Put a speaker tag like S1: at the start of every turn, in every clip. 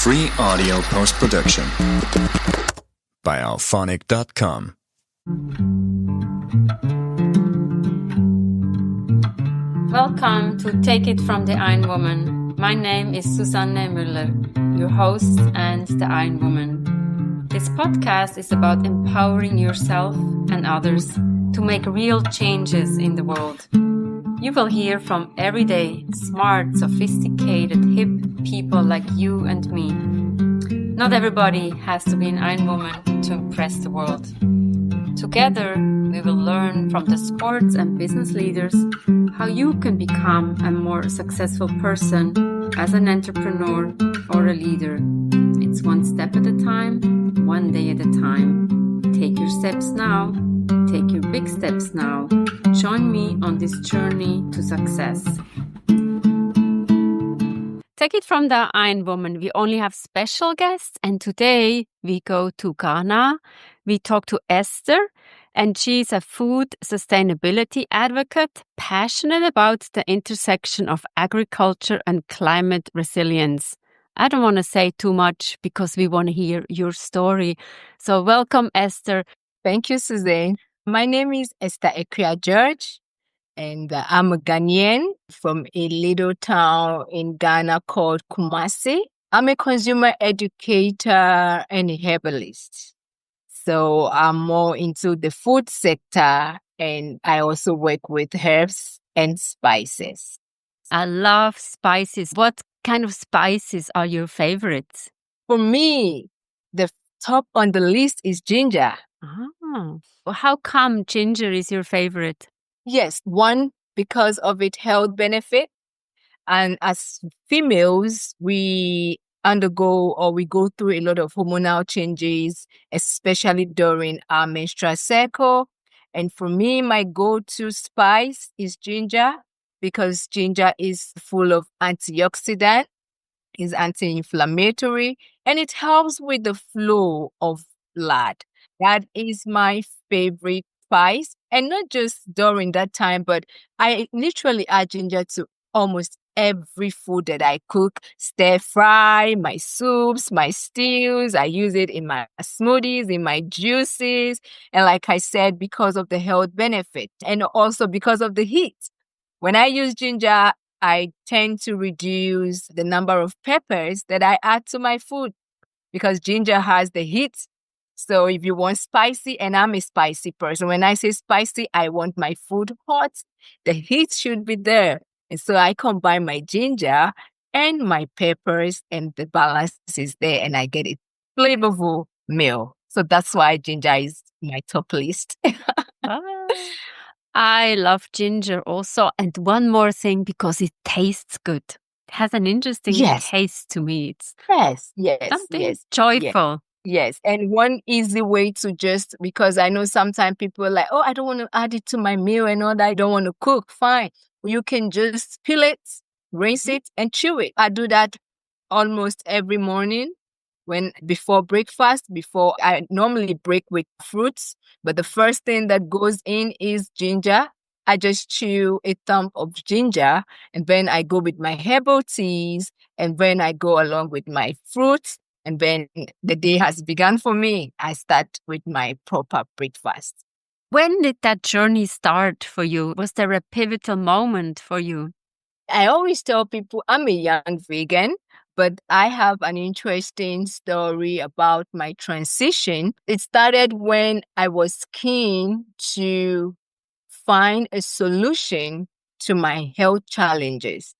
S1: Free audio post-production by alphonic.com.
S2: Welcome to Take It from the Ironwoman. My name is Susanne Müller, your host and the Ironwoman. This podcast is about empowering yourself and others to make real changes in the world. You will hear from everyday, smart, sophisticated, hip people like you and me. Not everybody has to be an Ironwoman to impress the world. Together, we will learn from the sports and business leaders how you can become a more successful person as an entrepreneur or a leader. It's one step at a time, one day at a time. Take your steps now. Take your big steps now. Join me on this journey to success. Take it from the Ironwoman. We only have special guests, and today we go to Ghana. We talk to Esther, and she's a food sustainability advocate, passionate about the intersection of agriculture and climate resilience. I don't want to say too much because we want to hear your story. So welcome, Esther.
S3: Thank you, Suzanne. My name is Esther George, and I'm a Ghanaian from a little town in Ghana called Kumasi. I'm a consumer educator and a herbalist. So I'm more into the food sector, and I also work with herbs and spices.
S2: I love spices. What kind of spices are your favorites?
S3: For me, the top on the list is ginger.
S2: Well, how come ginger is your favorite?
S3: Yes, one, because of its health benefit. And as females, we go through a lot of hormonal changes, especially during our menstrual cycle. And for me, my go-to spice is ginger because ginger is full of antioxidant, is anti-inflammatory, and it helps with the flow of blood. That is my favorite spice. And not just during that time, but I literally add ginger to almost every food that I cook. Stir fry, my soups, my stews. I use it in my smoothies, in my juices. And like I said, because of the health benefit and also because of the heat. When I use ginger, I tend to reduce the number of peppers that I add to my food because ginger has the heat. So if you want spicy, and I'm a spicy person, when I say spicy, I want my food hot. The heat should be there. And so I combine my ginger and my peppers, and the balance is there, and I get a flavorful meal. So that's why ginger is my top list.
S2: I love ginger also. And one more thing, because it tastes good. It has an interesting taste to me. It's something joyful.
S3: Yes. And one easy way to because I know sometimes people are like, oh, I don't want to add it to my meal and all that. I don't want to cook. Fine. You can just peel it, rinse it, and chew it. I do that almost every morning before breakfast. Before I normally break with fruits, but the first thing that goes in is ginger. I just chew a thumb of ginger, and then I go with my herbal teas, and then I go along with my fruits. And then the day has begun for me. I start with my proper breakfast.
S2: When did that journey start for you? Was there a pivotal moment for you?
S3: I always tell people I'm a young vegan, but I have an interesting story about my transition. It started when I was keen to find a solution to my health challenges.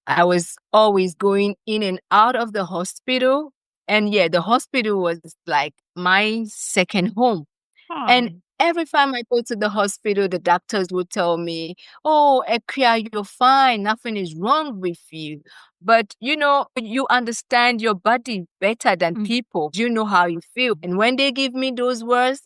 S3: I was always going in and out of the hospital. And the hospital was like my second home.
S2: Oh.
S3: And every time I go to the hospital, the doctors would tell me, oh, Akua, you're fine. Nothing is wrong with you. But, you understand your body better than people. You know how you feel. And when they give me those words,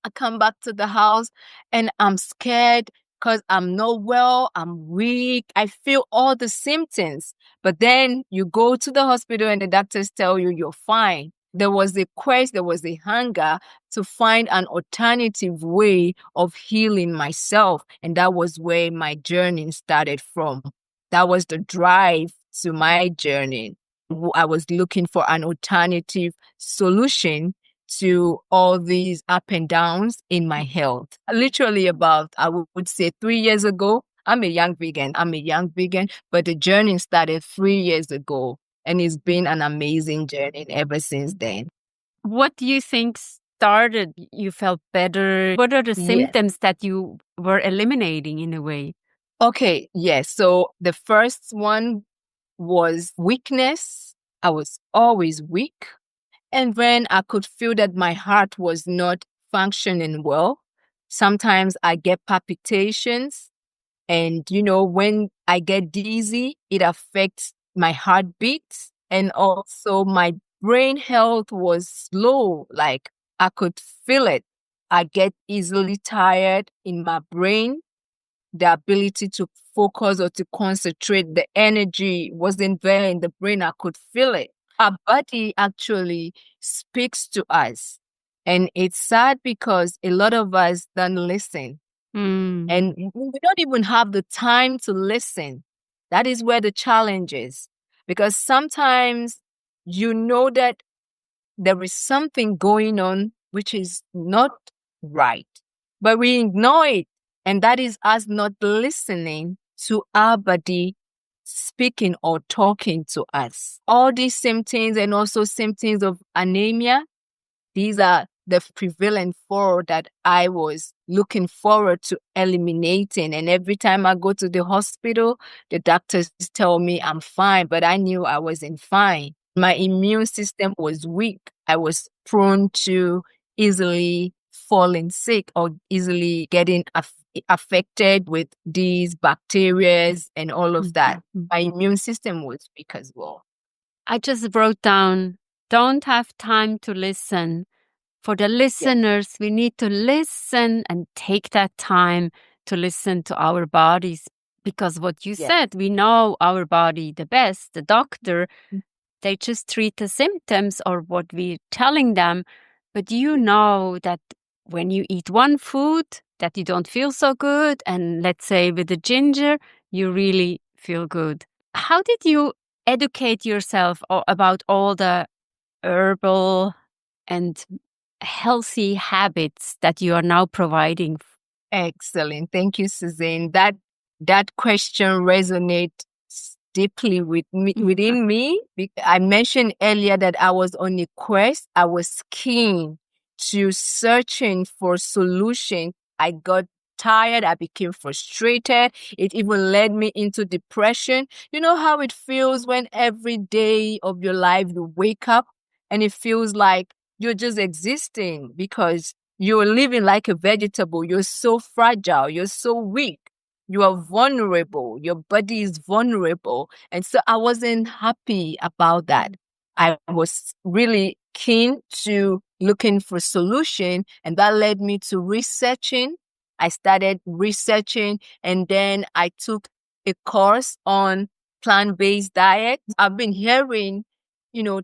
S3: I come back to the house and I'm scared because I'm not well, I'm weak, I feel all the symptoms. But then you go to the hospital and the doctors tell you you're fine. There was a quest, there was a hunger to find an alternative way of healing myself. And that was where my journey started from. That was the drive to my journey. I was looking for an alternative solution to all these up and downs in my health. Literally about, I would say 3 years ago, I'm a young vegan, but the journey started 3 years ago, and it's been an amazing journey ever since then.
S2: What do you think started? You felt better? What are the symptoms that you were eliminating in a way?
S3: Okay, yes. So the first one was weakness. I was always weak. And then I could feel that my heart was not functioning well. Sometimes I get palpitations. And, when I get dizzy, it affects my heartbeat. And also my brain health was low. Like I could feel it. I get easily tired in my brain. The ability to focus or to concentrate, the energy wasn't there in the brain. I could feel it. Our body actually speaks to us. And it's sad because a lot of us don't listen. And we don't even have the time to listen. That is where the challenge is. Because sometimes you know that there is something going on which is not right, but we ignore it. And that is us not listening to our body speaking or talking to us. All these symptoms and also symptoms of anemia, these are the prevalent four that I was looking forward to eliminating. And every time I go to the hospital, the doctors tell me I'm fine, but I knew I wasn't fine. My immune system was weak. I was prone to easily falling sick or easily getting affected with these bacteria and all of that. My immune system was weak as well.
S2: I just wrote down, don't have time to listen. For the listeners, we need to listen and take that time to listen to our bodies. Because what you said, we know our body the best. The doctor, they just treat the symptoms or what we're telling them. But you know that when you eat one food that you don't feel so good, and let's say with the ginger, you really feel good. How did you educate yourself about all the herbal and healthy habits that you are now providing?
S3: Excellent. Thank you, Suzanne. That question resonates deeply within me. I mentioned earlier that I was on a quest. I was keen to searching for solution. I got tired. I became frustrated. It even led me into depression. You know how it feels when every day of your life you wake up and it feels like you're just existing because you're living like a vegetable. You're so fragile. You're so weak. You are vulnerable. Your body is vulnerable. And so I wasn't happy about that. I was really keen to looking for solution, and that led me to researching. I started researching, and then I took a course on plant-based diet. I've been hearing,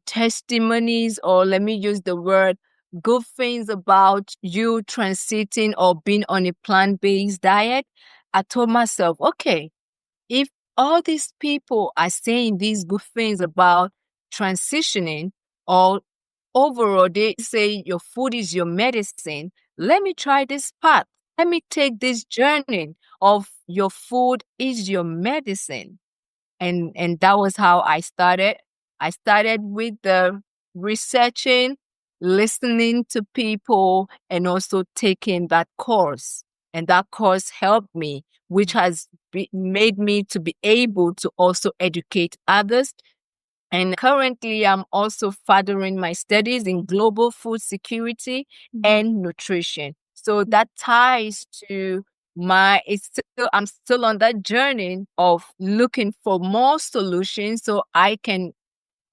S3: testimonies, or let me use the word, good things about you transiting or being on a plant-based diet. I told myself, okay, if all these people are saying these good things about transitioning, or overall they say your food is your medicine, let me try this path. Let me take this journey of your food is your medicine. And that was how I started. I started with the researching, listening to people, and also taking that course. And that course helped me, which has made me to be able to also educate others. And currently, I'm also furthering my studies in global food security and nutrition. So that ties to I'm still on that journey of looking for more solutions so I can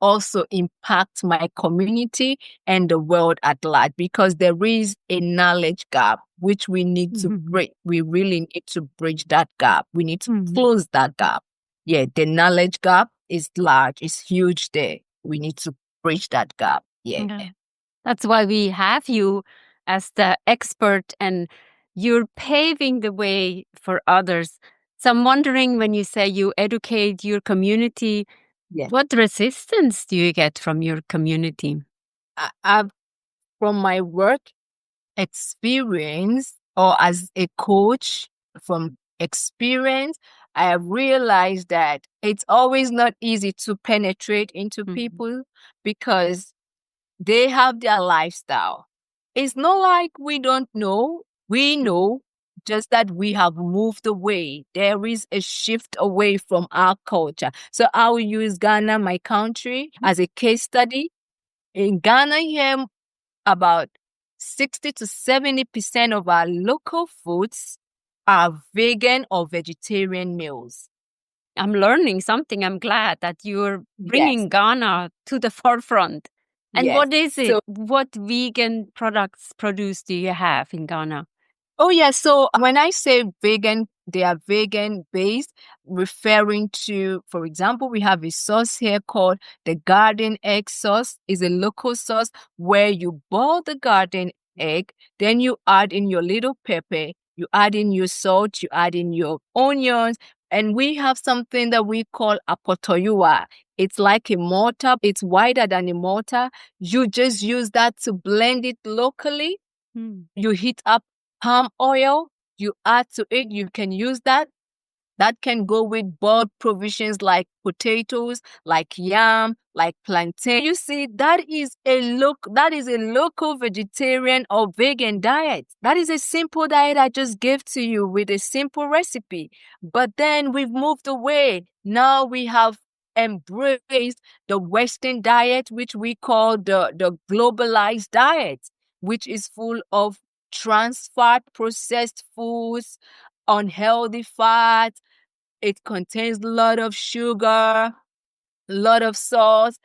S3: also impact my community and the world at large, because there is a knowledge gap which we need to bridge. We really need to bridge that gap. We need to close that gap. Yeah, the knowledge gap is large, it's huge there. We need to bridge that gap. Yeah.
S2: That's why we have you as the expert, and you're paving the way for others. So I'm wondering, when you say you educate your community,
S3: Yeah.
S2: What resistance do you get from your community?
S3: I've, from my work experience or as a coach from experience, I have realized that it's always not easy to penetrate into people because they have their lifestyle. It's not like we don't know. We know, just that we have moved away. There is a shift away from our culture. So I will use Ghana, my country, as a case study. In Ghana here, about 60 to 70% of our local foods are vegan or vegetarian meals.
S2: I'm learning something. I'm glad that you're bringing
S3: Yes.
S2: Ghana to the forefront. And
S3: Yes.
S2: what is it?
S3: So,
S2: What vegan products produce do you have in Ghana?
S3: oh yeah, so when I say vegan, they are vegan based, referring to, for example, we have a sauce here called the garden egg sauce. Is a local sauce where you boil the garden egg, then you add in your little pepper, you add in your salt, you add in your onions, and we have something that we call apotoyua. It's like a mortar, it's wider than a mortar. You just use that to blend it locally. You heat up palm oil, you add to it, you can use that. That can go with boiled provisions like potatoes, like yam, like plantain. You see, that is a local vegetarian or vegan diet. That is a simple diet I just gave to you with a simple recipe. But then we've moved away. Now we have embraced the Western diet, which we call the globalized diet, which is full of trans fat, processed foods, unhealthy fat. It contains a lot of sugar, a lot of salt.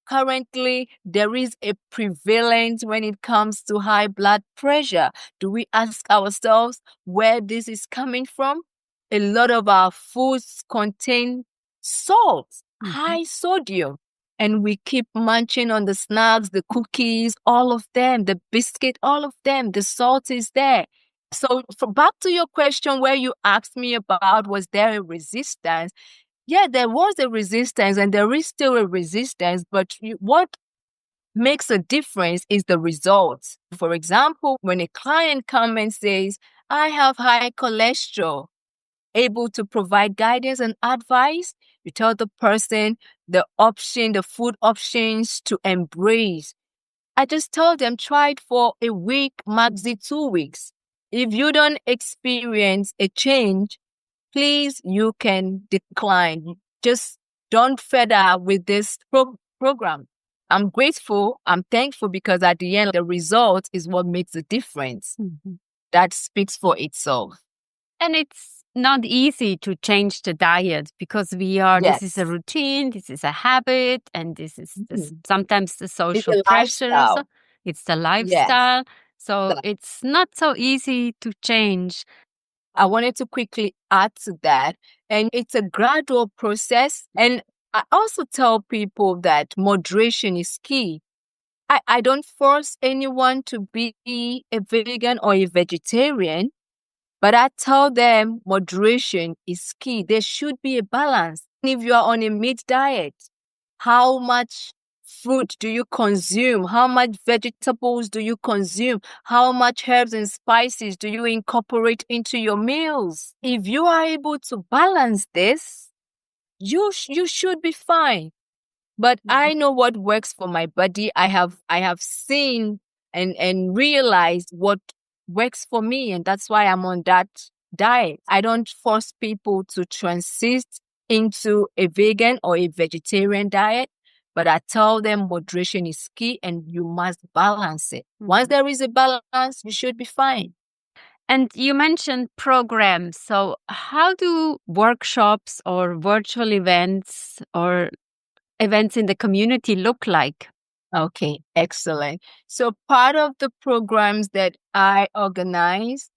S3: Currently, there is a prevalence when it comes to high blood pressure. Do we ask ourselves where this is coming from? A lot of our foods contain salt, high sodium. And we keep munching on the snacks, the cookies, all of them, the biscuit, all of them. The salt is there. So back to your question where you asked me about, was there a resistance? Yeah, there was a resistance and there is still a resistance, but what makes a difference is the results. For example, when a client comes and says, I have high cholesterol, able to provide guidance and advice, you tell the person the food options to embrace. I just tell them, try it for a week, maxi 2 weeks. If you don't experience a change, please, you can decline. Just don't further with this program. I'm grateful, I'm thankful because at the end, the result is what makes the difference. That speaks for itself.
S2: And it's not easy to change the diet because this is a routine, this is a habit, and this is sometimes the social pressure also. It's the lifestyle. So it's not so easy to change.
S3: I wanted to quickly add to that. And it's a gradual process. And I also tell people that moderation is key. I don't force anyone to be a vegan or a vegetarian, but I tell them moderation is key. There should be a balance. If you are on a meat diet, how much fruit do you consume? How much vegetables do you consume? How much herbs and spices do you incorporate into your meals? If you are able to balance this, you should be fine. But I know what works for my body. I have seen and realized what works for me, and that's why I'm on that diet. I don't force people to transit into a vegan or a vegetarian diet, but I tell them moderation is key and you must balance it. Once there is a balance, you should be fine.
S2: And you mentioned programs. So how do workshops or virtual events or events in the community look like?
S3: Okay, excellent. So part of the programs that I organize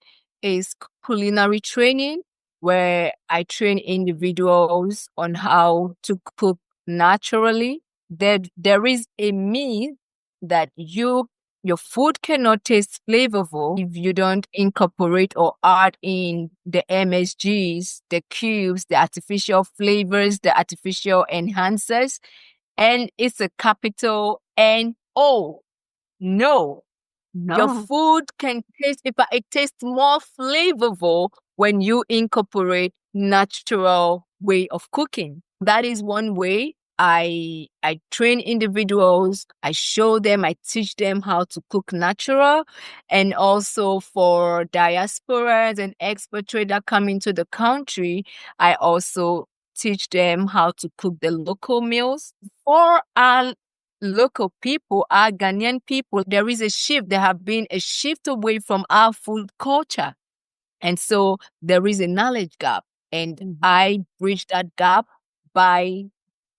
S3: is culinary training, where I train individuals on how to cook naturally. There is a myth that you your food cannot taste flavorful if you don't incorporate or add in the MSGs, the cubes, the artificial flavors, the artificial enhancers. And it's a capital N-O. No. Your food can taste, but it tastes more flavorful when you incorporate natural way of cooking. That is one way I train individuals. I show them, I teach them how to cook natural. And also for diasporas and expatriates that come into the country, I also teach them how to cook the local meals. For our local people, our Ghanaian people, there is a shift. There have been a shift away from our food culture. And so there is a knowledge gap. And I bridge that gap by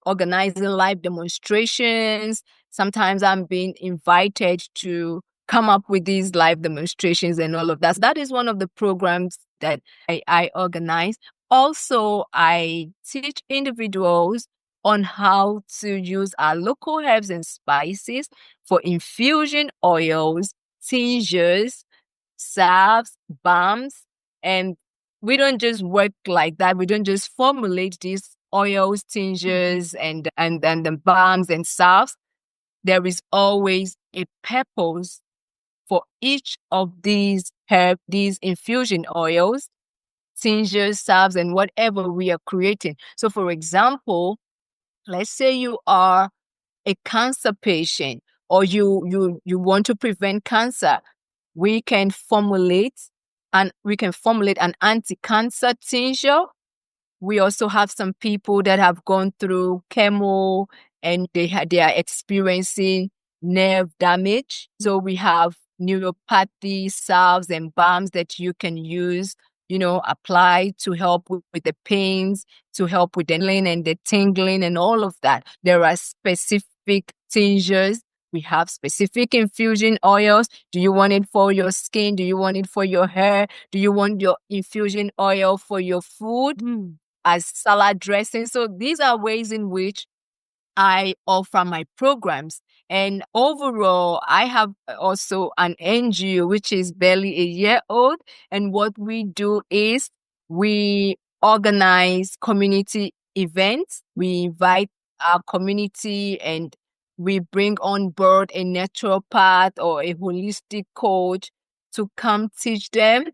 S3: organizing live demonstrations. Sometimes I'm being invited to come up with these live demonstrations and all of that. That is one of the programs that I organize. Also, I teach individuals on how to use our local herbs and spices for infusion oils, tinctures, salves, balms, and we don't just work like that. We don't just formulate these oils, tinctures, and the balms and salves. There is always a purpose for each of these these infusion oils, tinctures, salves, and whatever we are creating. So, for example, let's say you are a cancer patient or you want to prevent cancer. We can formulate an anti-cancer tincture. We also have some people that have gone through chemo and they are experiencing nerve damage. So we have neuropathy salves and balms that you can use, apply to help with the pains, to help with the healing and the tingling and all of that. There are specific tinctures. We have specific infusion oils. Do you want it for your skin? Do you want it for your hair? Do you want your infusion oil for your food? As salad dressing. So these are ways in which I offer my programs. And overall, I have also an NGO, which is barely a year old. And what we do is we organize community events. We invite our community and we bring on board a naturopath or a holistic coach to come teach them,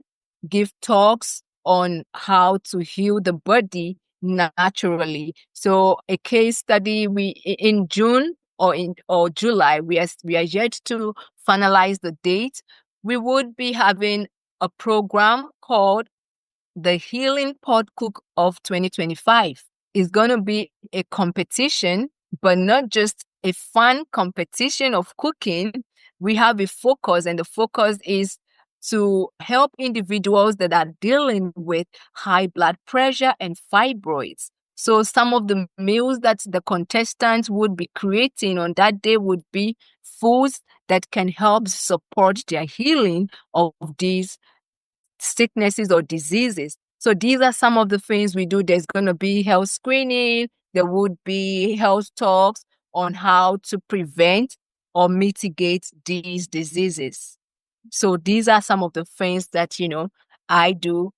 S3: give talks on how to heal the body naturally. So a case study in June or July, we are yet to finalize the date. We would be having a program called the Healing Pot Cook of 2025. It's going to be a competition, but not just a fun competition of cooking. We have a focus, and the focus is to help individuals that are dealing with high blood pressure and fibroids. So some of the meals that the contestants would be creating on that day would be foods that can help support their healing of these sicknesses or diseases. So these are some of the things we do. There's going to be health screening. There would be health talks on how to prevent or mitigate these diseases. So these are some of the things that, I do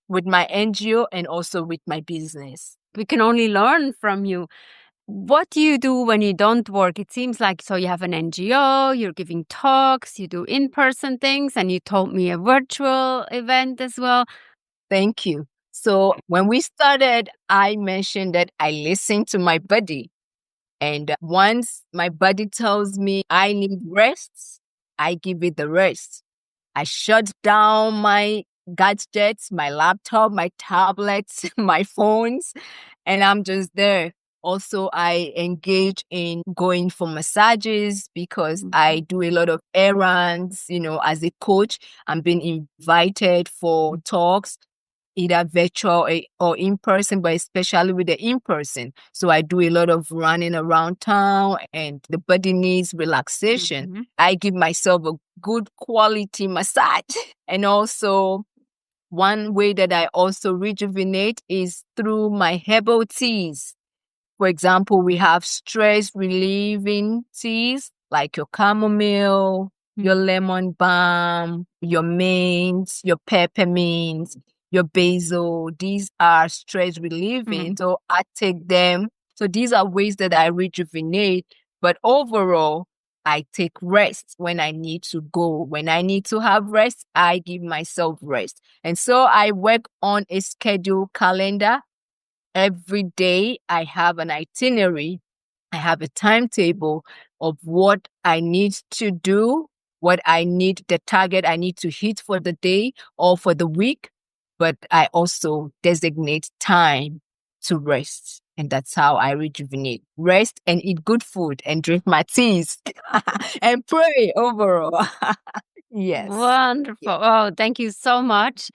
S3: with my NGO and also with my business.
S2: We can only learn from you. What do you do when you don't work? It seems like, so you have an NGO, you're giving talks, you do in-person things, and you told me a virtual event as well.
S3: Thank you. So when we started, I mentioned that I listen to my body. And once my body tells me I need rest, I give it the rest. I shut down my gadgets, my laptop, my tablets, my phones, and I'm just there. Also, I engage in going for massages because I do a lot of errands, as a coach. I'm being invited for talks, either virtual or in person, but especially with the in person. So I do a lot of running around town and the body needs relaxation. I give myself a good quality massage. And also, one way that I also rejuvenate is through my herbal teas. For example, we have stress relieving teas like your chamomile, your lemon balm, your mint, your peppermint, your basil. These are stress relieving. So I take them. So these are ways that I rejuvenate. But overall, I take rest when I need to go. When I need to have rest, I give myself rest. And so I work on a schedule calendar. Every day I have an itinerary. I have a timetable of what I need to do, what I need, the target I need to hit for the day or for the week. But I also designate time to rest. And that's how I rejuvenate. Rest and eat good food and drink my teas and pray overall. Yes.
S2: Wonderful. Oh, thank you so much.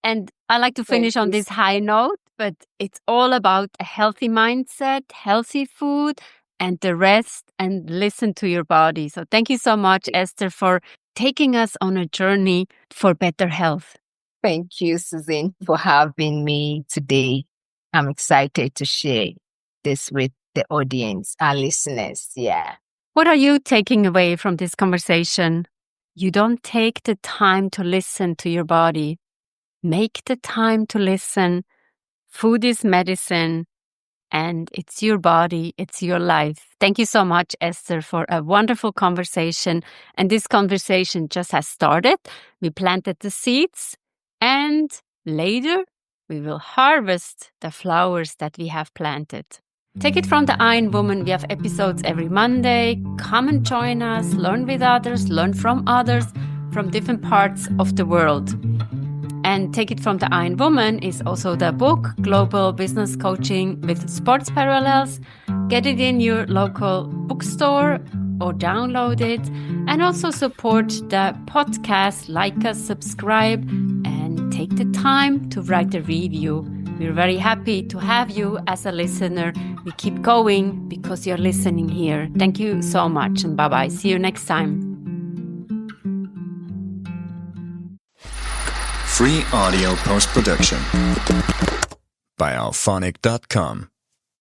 S2: And I like to finish on this high note, but it's all about a healthy mindset, healthy food, and the rest, and listen to your body. So thank you so much, Esther, for taking us on a journey for better health.
S3: Thank you, Suzanne, for having me today. I'm excited to share this with the audience, our listeners. Yeah.
S2: What are you taking away from this conversation? You don't take the time to listen to your body. Make the time to listen. Food is medicine, and it's your body, it's your life. Thank you so much, Esther, for a wonderful conversation. And this conversation just has started. We planted the seeds, and later we will harvest the flowers that we have planted. Take it from the Ironwoman. We have episodes every Monday. Come and join us, learn with others, learn from others from different parts of the world. And Take It From the Ironwoman is also the book, Global Business Coaching with Sports Parallels. Get it in your local bookstore or download it. And also support the podcast, like us, subscribe, and take the time to write a review. We're very happy to have you as a listener. We keep going because you're listening here. Thank you so much, and bye-bye. See you next time.
S1: Free audio post-production by alphonic.com.